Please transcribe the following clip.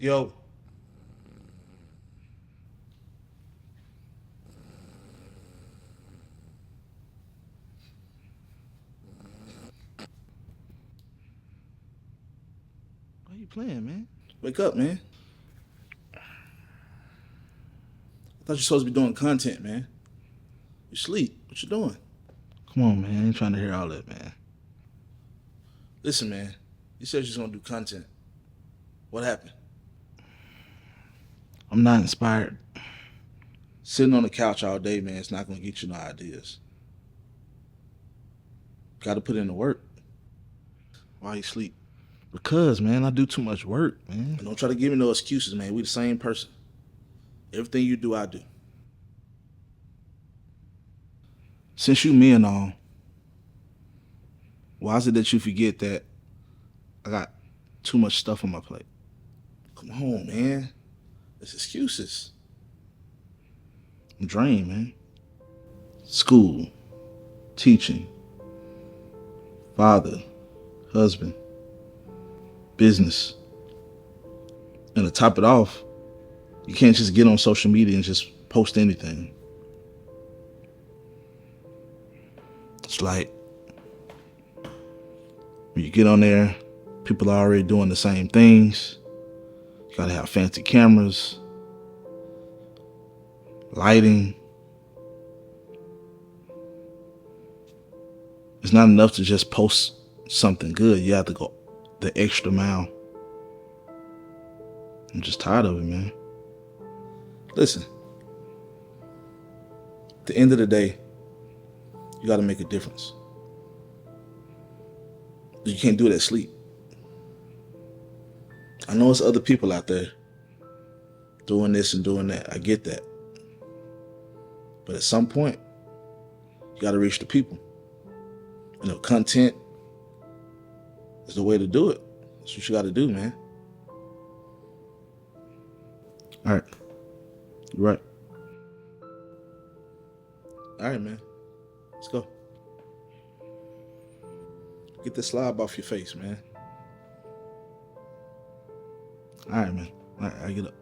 Yo. Why you playing, man? Wake up, man. I thought you're supposed to be doing content, man. You sleep. What you doing? Come on, man. I ain't trying to hear all that, man. Listen, man. You said you're gonna do content. What happened? I'm not inspired. Sitting on the couch all day, man, it's not gonna get you no ideas. Gotta put in the work. Why you sleep? Because, man, I do too much work, man. And don't try to give me no excuses, man. We the same person. Everything you do, I do. Since you me and all, why is it that you forget that I got too much stuff on my plate? Come on, man. It's excuses. I'm drained, man. School, teaching, father, husband, business. And to top it off, you can't just get on social media and just post anything. It's like when you get on there, people are already doing the same things. You gotta have fancy cameras, lighting. It's not enough to just post something good. You have to go the extra mile. I'm just tired of it, man. Listen. At the end of the day, you gotta make a difference. You can't do it at sleep. I know it's other people out there doing this and doing that. I get that. But at some point, you gotta reach the people. You know, content is the way to do it. That's what you gotta do, man. All right. You're right. All right, man. Let's go. Get this slob off your face, man. All right, man. All right, I get up.